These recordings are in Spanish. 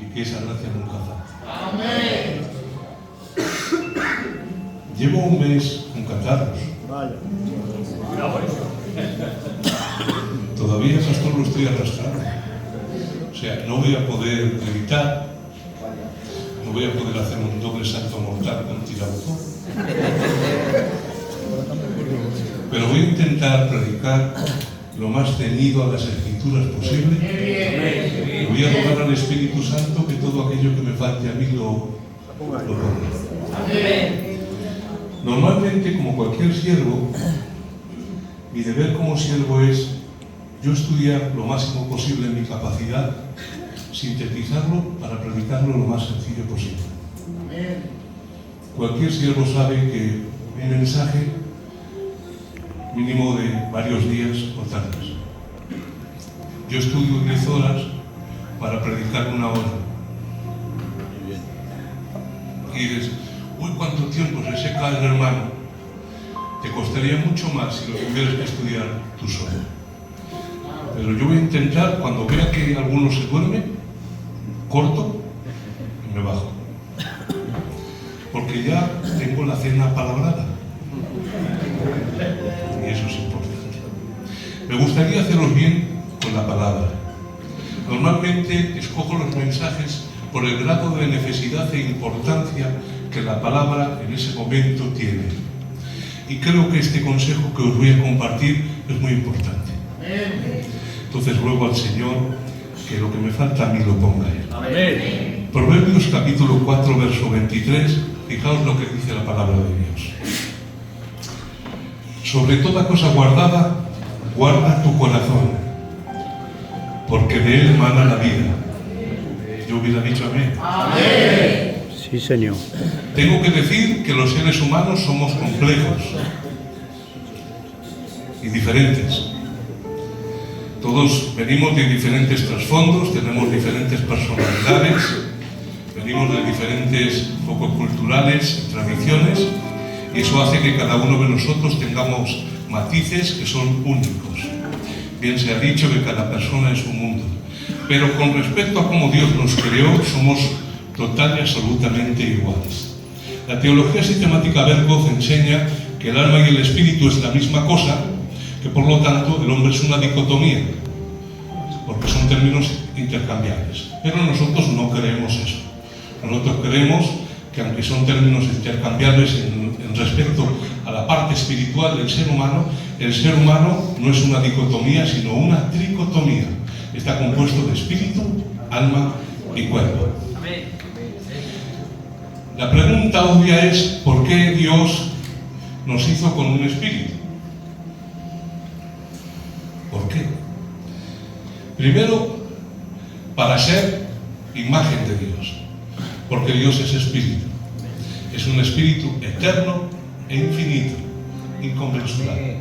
Y que esa gracia nunca falte. Amén. Llevo un mes con catarros. Todavía, pastor, lo estoy arrastrando. O sea, no voy a poder evitar, no voy a poder hacer un doble salto mortal con tirabuzón. Pero voy a intentar predicar lo más ceñido a las Escrituras posible. Y voy a rogar al Espíritu Santo que todo aquello que me falte a mí lo ponga. Normalmente, como cualquier siervo, mi deber como siervo es yo estudiar lo máximo posible en mi capacidad, sintetizarlo para predicarlo lo más sencillo posible. Cualquier siervo sabe que mi mensaje, mínimo de varios días o tardes. Yo estudio 10 horas para predicar 1 hora. Y dices, uy, ¿cuánto tiempo se seca el hermano? Te costaría mucho más si lo tuvieras que estudiar tú solo. Pero yo voy a intentar, cuando vea que alguno se duerme, corto y me bajo. Porque ya tengo la cena palabrada. Y eso es importante. Me gustaría haceros bien con la palabra. Normalmente escojo los mensajes por el grado de necesidad e importancia que la palabra en ese momento tiene. Y creo que este consejo que os voy a compartir es muy importante. Entonces ruego al Señor que lo que me falta a mí lo ponga Él. Amén. Proverbios capítulo 4, verso 23. Fijaos lo que dice la palabra de Dios. Sobre toda cosa guardada, guarda tu corazón, porque de él mana la vida. Yo hubiera dicho amén. Amén. Sí, Señor. Tengo que decir que los seres humanos somos complejos y diferentes. Todos venimos de diferentes trasfondos, tenemos diferentes personalidades, venimos de diferentes focos culturales, tradiciones, y eso hace que cada uno de nosotros tengamos matices que son únicos. Bien se ha dicho que cada persona es un mundo, pero con respecto a cómo Dios nos creó, somos total y absolutamente iguales. La teología sistemática Berkov enseña que el alma y el espíritu es la misma cosa, que por lo tanto el hombre es una dicotomía, porque son términos intercambiables. Pero nosotros no creemos eso. Nosotros creemos que aunque son términos intercambiables en respecto a la parte espiritual del ser humano, el ser humano no es una dicotomía, sino una tricotomía. Está compuesto de espíritu, alma y cuerpo. La pregunta obvia es, ¿por qué Dios nos hizo con un espíritu? ¿Por qué? Primero, para ser imagen de Dios, porque Dios es espíritu. Es un espíritu eterno e infinito, inconmensurable.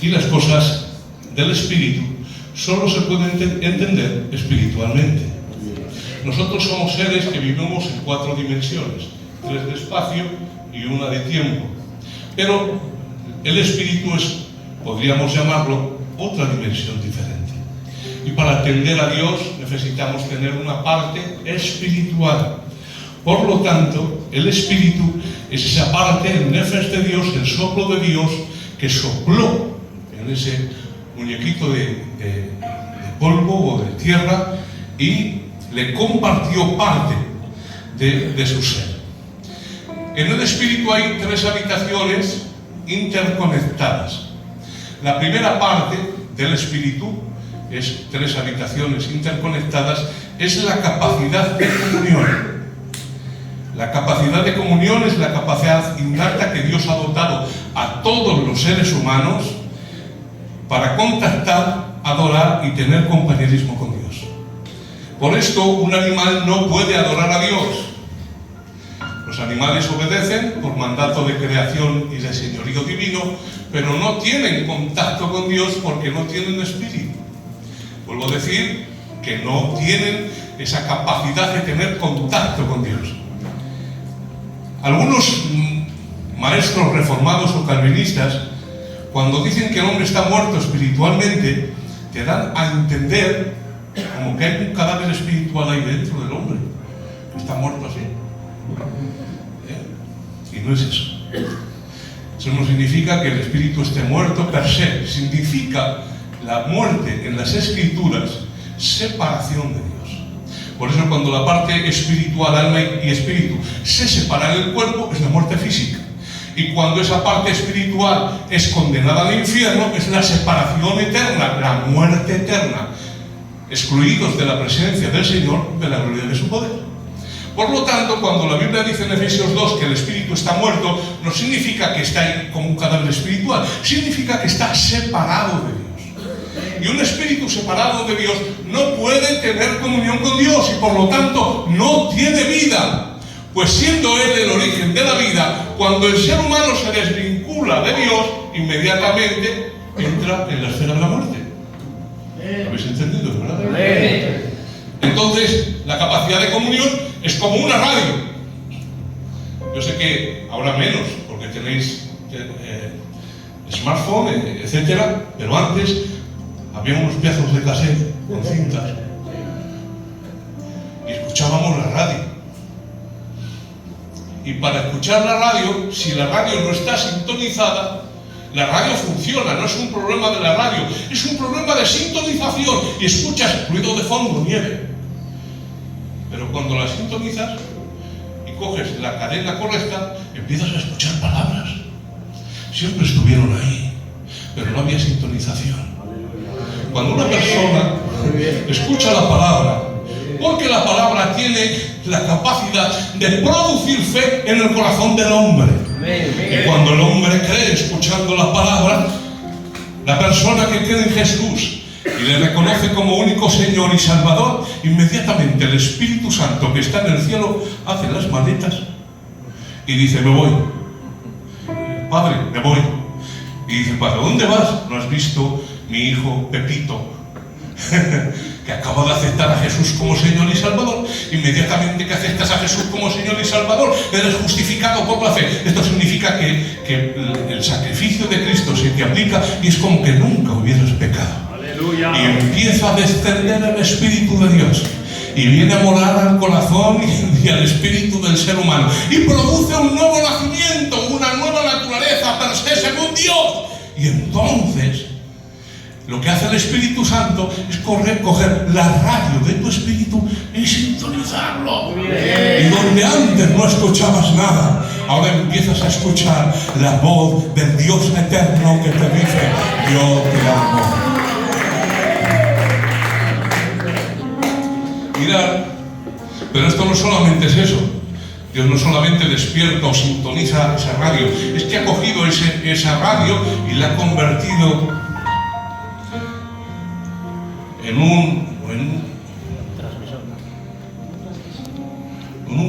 Y las cosas del espíritu solo se pueden entender espiritualmente. Nosotros somos seres que vivimos en 4 dimensiones, 3 de espacio y 1 de tiempo. Pero el espíritu es, podríamos llamarlo, otra dimensión diferente. Y para atender a Dios necesitamos tener una parte espiritual. Por lo tanto, el espíritu es esa parte, el nefes de Dios, el soplo de Dios, que sopló en ese muñequito de polvo o de tierra y le compartió parte de su ser. En el espíritu hay 3 habitaciones interconectadas. La primera parte del espíritu, es 3 habitaciones interconectadas, es la capacidad de comunión. La capacidad de comunión es la capacidad innata que Dios ha dotado a todos los seres humanos para contactar, adorar y tener compañerismo con Dios. Por esto, un animal no puede adorar a Dios. Los animales obedecen por mandato de creación y de señorío divino, pero no tienen contacto con Dios porque no tienen espíritu. Vuelvo a decir que no tienen esa capacidad de tener contacto con Dios. Algunos maestros reformados o calvinistas, cuando dicen que el hombre está muerto espiritualmente, te dan a entender como que hay un cadáver espiritual ahí dentro del hombre, que está muerto así. Y no es eso. Eso no significa que el espíritu esté muerto per se. Significa la muerte en las Escrituras, separación de Dios. Por eso cuando la parte espiritual, alma y espíritu, se separa del cuerpo, es la muerte física. Y cuando esa parte espiritual es condenada al infierno, es la separación eterna, la muerte eterna, excluidos de la presencia del Señor, de la gloria de su poder. Por lo tanto, cuando la Biblia dice en Efesios 2 que el espíritu está muerto, no significa que está ahí como un cadáver espiritual, significa que está separado de Dios. Y un espíritu separado de Dios no puede tener comunión con Dios y por lo tanto no tiene vida. Pues siendo Él el origen de la vida, cuando el ser humano se desvincula de Dios, inmediatamente entra en la esfera de la muerte. ¿Lo habéis entendido, verdad? Entonces, la capacidad de comunión es como una radio. Yo sé que ahora menos, porque tenéis smartphone, etcétera, pero antes había unos pedazos de cassette con cintas y escuchábamos la radio. Y para escuchar la radio, si la radio no está sintonizada, la radio funciona, no es un problema de la radio, es un problema de sintonización y escuchas ruido de fondo, nieve. Pero cuando la sintonizas y coges la cadena correcta, empiezas a escuchar palabras. Siempre estuvieron ahí, pero no había sintonización. Cuando una persona escucha la palabra, porque la palabra tiene la capacidad de producir fe en el corazón del hombre. Y cuando el hombre cree escuchando la palabra, la persona que cree en Jesús y le reconoce como único Señor y Salvador, inmediatamente el Espíritu Santo que está en el cielo hace las maletas y dice: me voy, Padre, me voy. Y dice: ¿para dónde vas? ¿No has visto mi hijo Pepito que acaba de aceptar a Jesús como Señor y Salvador? Inmediatamente que aceptas a Jesús como Señor y Salvador, eres justificado por la fe. Esto significa que el sacrificio de Cristo se te aplica y es como que nunca hubieras pecado. ¡Aleluya! Y empieza a descender el Espíritu de Dios y viene a morar al corazón y al espíritu del ser humano y produce un nuevo nacimiento, una nueva naturaleza per se según Dios. Y entonces lo que hace el Espíritu Santo es coger la radio de tu espíritu y sintonizarlo. Y donde antes no escuchabas nada, ahora empiezas a escuchar la voz del Dios eterno que te dice: yo te amo. Mirad, pero esto no solamente es eso. Dios no solamente despierta o sintoniza esa radio, es que ha cogido esa radio y la ha convertido en un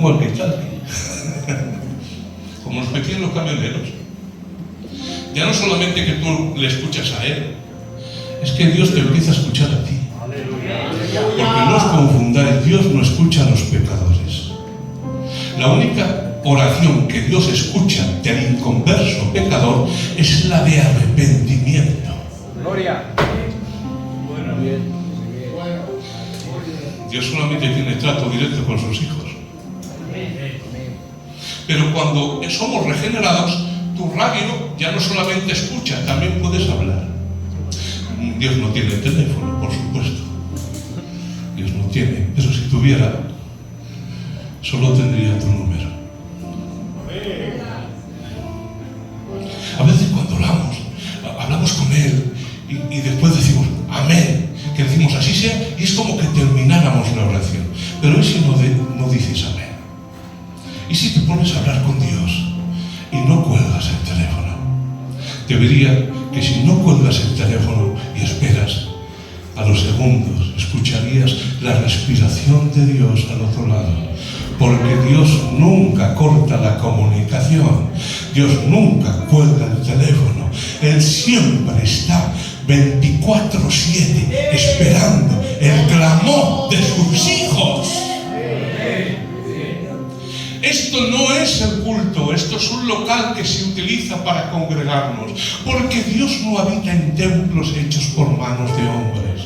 walkie-talkie, como los pequeños camioneros. Ya no solamente que tú le escuchas a Él, es que Dios te empieza a escuchar a ti. Porque no os confundáis, Dios no escucha a los pecadores. La única oración que Dios escucha del inconverso pecador es la de arrepentimiento. Gloria. Bueno, bien. Dios solamente tiene trato directo con sus hijos. Pero cuando somos regenerados, tu radio ya no solamente escucha, también puedes hablar. Dios no tiene teléfono, por supuesto. Dios no tiene, pero si tuviera, solo tendría tu número. A veces cuando hablamos con Él y después decimos amén, que decimos así sea, y es como que termináramos la oración. Pero ¿y si no dices amén? ¿Y si te pones a hablar con Dios y no cuelgas el teléfono? Te diría que si no cuelgas el teléfono y esperas, a los segundos escucharías la respiración de Dios al otro lado. Porque Dios nunca corta la comunicación. Dios nunca cuelga el teléfono. Él siempre está 24/7 esperando el clamor de sus hijos. Esto no es el culto, esto es un local que se utiliza para congregarnos, porque Dios no habita en templos hechos por manos de hombres.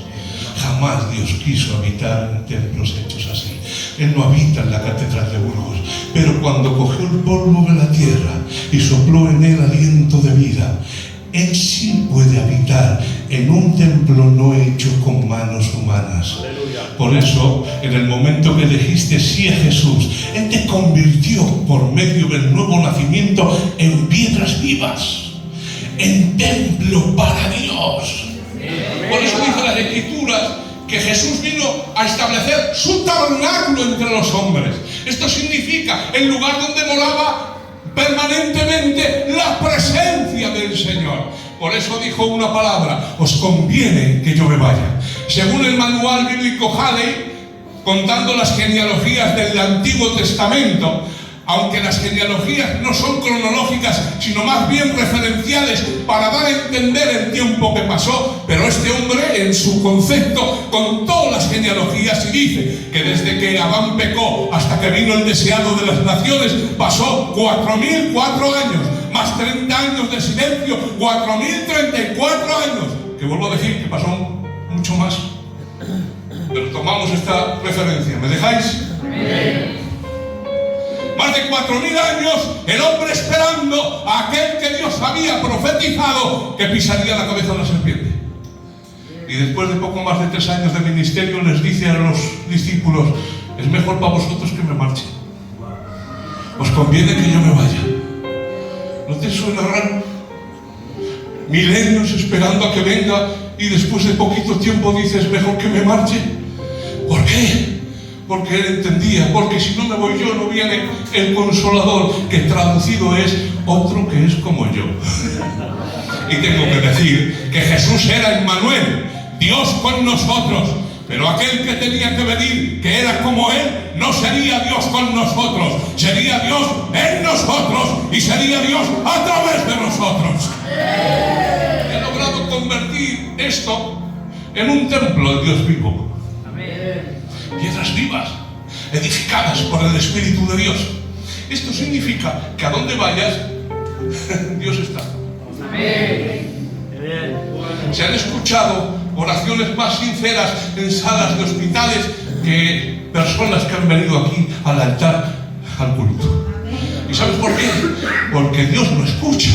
Jamás Dios quiso habitar en templos hechos así. Él no habita en la catedral de Burgos, pero cuando cogió el polvo de la tierra y sopló en él aliento de vida, Él sí puede habitar en un templo no hecho con manos humanas. Por eso, en el momento que dijiste sí a Jesús, Él te convirtió por medio del nuevo nacimiento en piedras vivas, en templo para Dios. Por eso dice las Escrituras que Jesús vino a establecer su tabernáculo entre los hombres. Esto significa el lugar donde moraba permanentemente la presencia del Señor. Por eso dijo una palabra: os conviene que yo me vaya. Según el manual bíblico Halley, contando las genealogías del Antiguo Testamento, aunque las genealogías no son cronológicas, sino más bien referenciales para dar a entender el tiempo que pasó, pero este hombre en su concepto contó las genealogías y dice que desde que Adán pecó hasta que vino el deseado de las naciones pasó 4.004 años, más 30 años de silencio, 4.034 años, que vuelvo a decir que pasó mucho más, pero tomamos esta referencia. ¿Me dejáis? Más de 4.000 años el hombre esperando a aquel que Dios había profetizado que pisaría la cabeza de la serpiente. Y después de poco más de 3 años de ministerio les dice a los discípulos: es mejor para vosotros que me marche. Os conviene que yo me vaya. ¿No te suena raro? Milenios esperando a que venga y después de poquito tiempo dices: mejor que me marche. ¿Por qué? Porque él entendía, porque si no me voy yo no viene el Consolador, que traducido es otro que es como yo. Y tengo que decir que Jesús era Emmanuel, Dios con nosotros, pero aquel que tenía que venir, que era como Él, no sería Dios con nosotros, sería Dios en nosotros y sería Dios a través de nosotros. He logrado convertir esto en un templo de Dios vivo. Piedras vivas, edificadas por el Espíritu de Dios. Esto significa que a donde vayas, Dios está. Se han escuchado oraciones más sinceras en salas de hospitales que personas que han venido aquí al altar, al culto. ¿Y sabes por qué? Porque Dios no escucha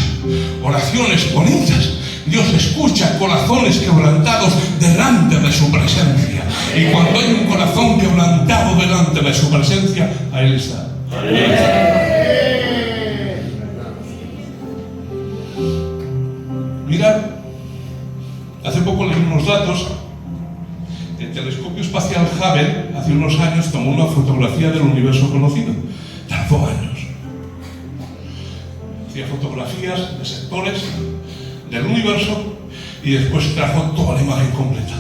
oraciones bonitas. Dios escucha corazones quebrantados delante de su presencia. Y cuando hay un corazón quebrantado delante de su presencia, ahí Él está. Mirad, hace poco leí unos datos. El telescopio espacial Hubble hace unos años tomó una fotografía del universo conocido. Tardó años. Hacía fotografías de sectores del universo y después trajo toda la imagen completa.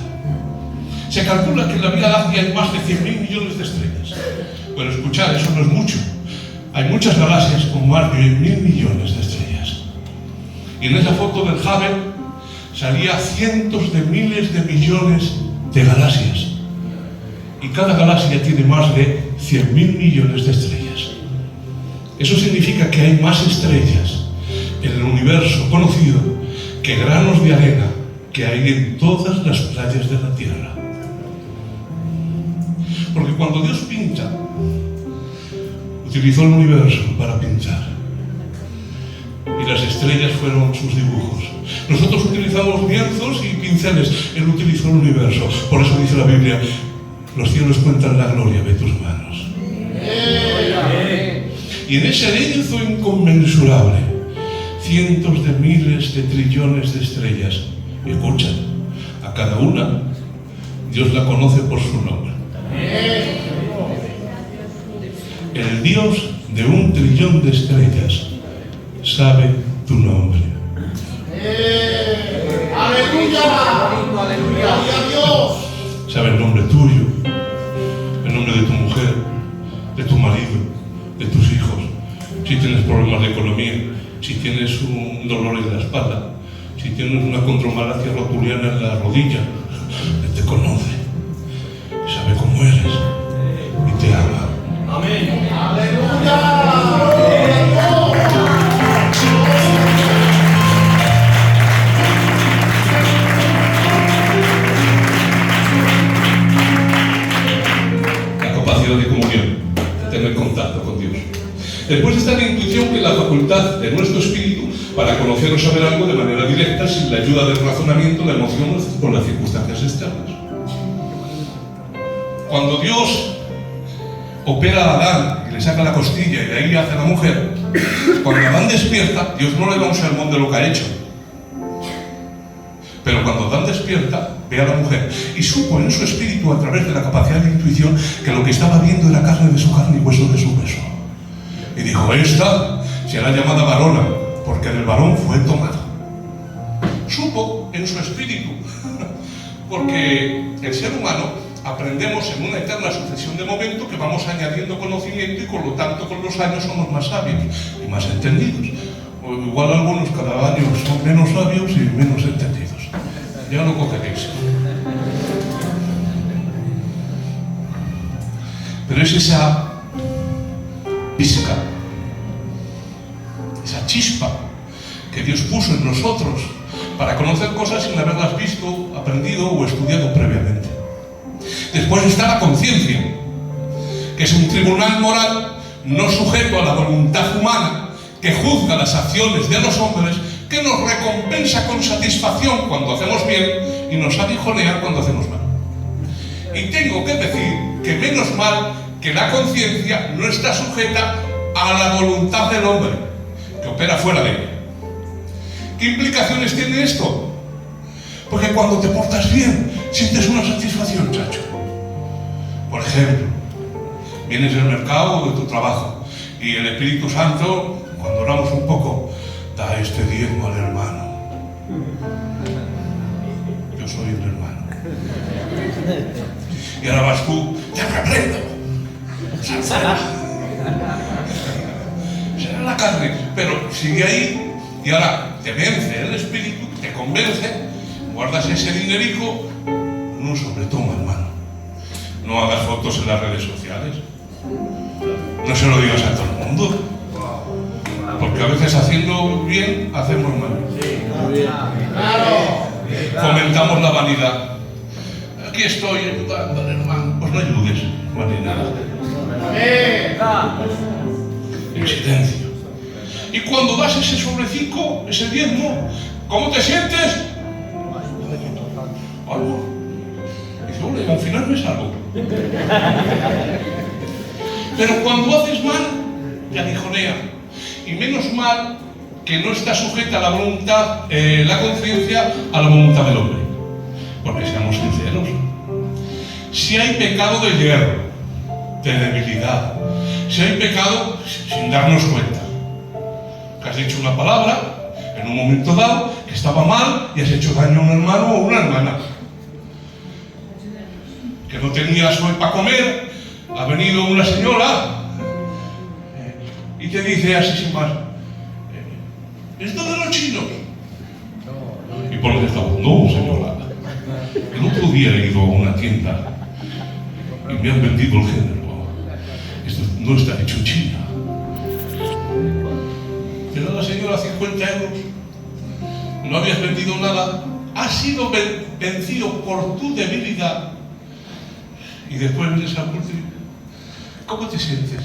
Se calcula que en la Vía Láctea hay más de 100.000 millones de estrellas. Pero escuchad, eso no es mucho. Hay muchas galaxias con más de 1.000 millones de estrellas. Y en esa foto del Hubble salía cientos de miles de millones de galaxias. Y cada galaxia tiene más de 100.000 millones de estrellas. Eso significa que hay más estrellas en el universo conocido que granos de arena que hay en todas las playas de la tierra. Porque cuando Dios pinta, utilizó el universo para pintar. Y las estrellas fueron sus dibujos. Nosotros utilizamos lienzos y pinceles. Él utilizó el universo. Por eso dice la Biblia: los cielos cuentan la gloria de tus manos. Y en ese lienzo inconmensurable, cientos de miles de trillones de estrellas. Escuchan, a cada una Dios la conoce por su nombre. El Dios de 1 trillón de estrellas sabe tu nombre. ¡Aleluya! ¡Aleluya! Dios! Sabe el nombre tuyo, el nombre de tu mujer, de tu marido, de tus hijos. Si tienes problemas de economía, si tienes un dolor en la espalda, si tienes una condromalacia rotuliana en la rodilla, Él te conoce, sabe cómo eres y te ama. Amén. ¡Aleluya! Después está la intuición, que es la facultad de nuestro espíritu para conocer o saber algo de manera directa, sin la ayuda del razonamiento, la emoción o las circunstancias externas. Cuando Dios opera a Adán y le saca la costilla y de ahí hace a la mujer, cuando Adán despierta, Dios no le da un sermón de lo que ha hecho. Pero cuando Adán despierta, ve a la mujer y supo en su espíritu, a través de la capacidad de intuición, que lo que estaba viendo era carne de su carne y hueso de su hueso. Y dijo: esta será llamada varona, porque del varón fue tomada. Supo en su espíritu, porque el ser humano aprendemos en una eterna sucesión de momentos que vamos añadiendo conocimiento y por lo tanto con los años somos más sabios y más entendidos. O igual algunos cada año son menos sabios y menos entendidos. Ya lo cogeréis. Pero es esa pizca, esa chispa que Dios puso en nosotros para conocer cosas sin haberlas visto, aprendido o estudiado previamente. Después está la conciencia, que es un tribunal moral no sujeto a la voluntad humana, que juzga las acciones de los hombres, que nos recompensa con satisfacción cuando hacemos bien y nos aguijonea cuando hacemos mal. Y tengo que decir que menos mal que la conciencia no está sujeta a la voluntad del hombre, que opera fuera de ella. ¿Qué implicaciones tiene esto? Porque cuando te portas bien, sientes una satisfacción, chacho. Por ejemplo, vienes del mercado o de tu trabajo y el Espíritu Santo, cuando oramos un poco, da este diezmo al hermano. Yo soy el hermano. Y ahora vas tú, te reprendo. Será la carne, pero sigue ahí y ahora te vence el Espíritu, te convence, guardas ese dinerico, no sobretoma, hermano. No hagas fotos en las redes sociales. No se lo digas a todo el mundo. Porque a veces haciendo bien, hacemos mal. Fomentamos la vanidad. Aquí estoy ayudando al hermano. Pues no ayudes, vanidad. En silencio. Y cuando das ese sobrecito, ese diezmo, ¿cómo te sientes? Algo. Dice, bueno, al final me salgo. Pero cuando haces mal, te aguijonea. Y menos mal que no está sujeta a la voluntad, la conciencia, a la voluntad del hombre. Porque seamos sinceros, si hay pecado de hierro, de debilidad, si hay pecado sin darnos cuenta, que has dicho una palabra en un momento dado que estaba mal y has hecho daño a un hermano o a una hermana, que no tenías hoy para comer, ha venido una señora y te dice así sin más, ¿esto de los chinos? Y por lo que estamos, no, señora. El otro día he ido a una tienda y me han vendido el género. Esto no está hecho en China. Te da la señora 50 euros, no habías vendido nada, has sido vencido por tu debilidad y después vienes al culto. ¿Cómo te sientes?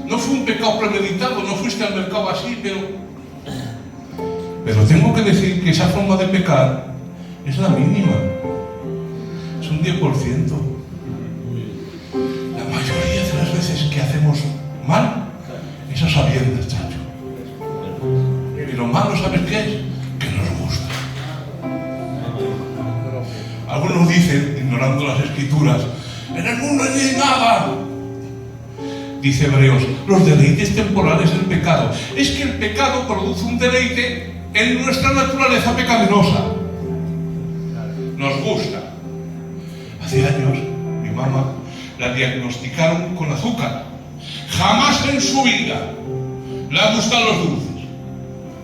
No fue un pecado premeditado, no fuiste al mercado así, pero tengo que decir que esa forma de pecar es la mínima. Es un 10%. La mayoría de las veces que hacemos mal, es a sabiendas, chacho. Y lo malo, ¿sabes qué es? Que nos gusta. Algunos dicen, ignorando las escrituras, en el mundo no hay nada. Dice Hebreos, los deleites temporales del pecado. Es que el pecado produce un deleite en nuestra naturaleza pecaminosa. Nos gusta. Hace años, mi mamá la diagnosticaron con azúcar. Jamás en su vida le han gustado los dulces.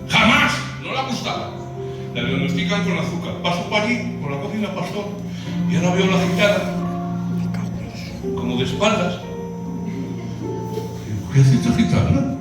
Jamás, no le ha gustado. La diagnostican con azúcar. Paso por allí, por la cocina, pastor, y ahora veo la gitana como de espaldas. ¿Qué hace esta gitana?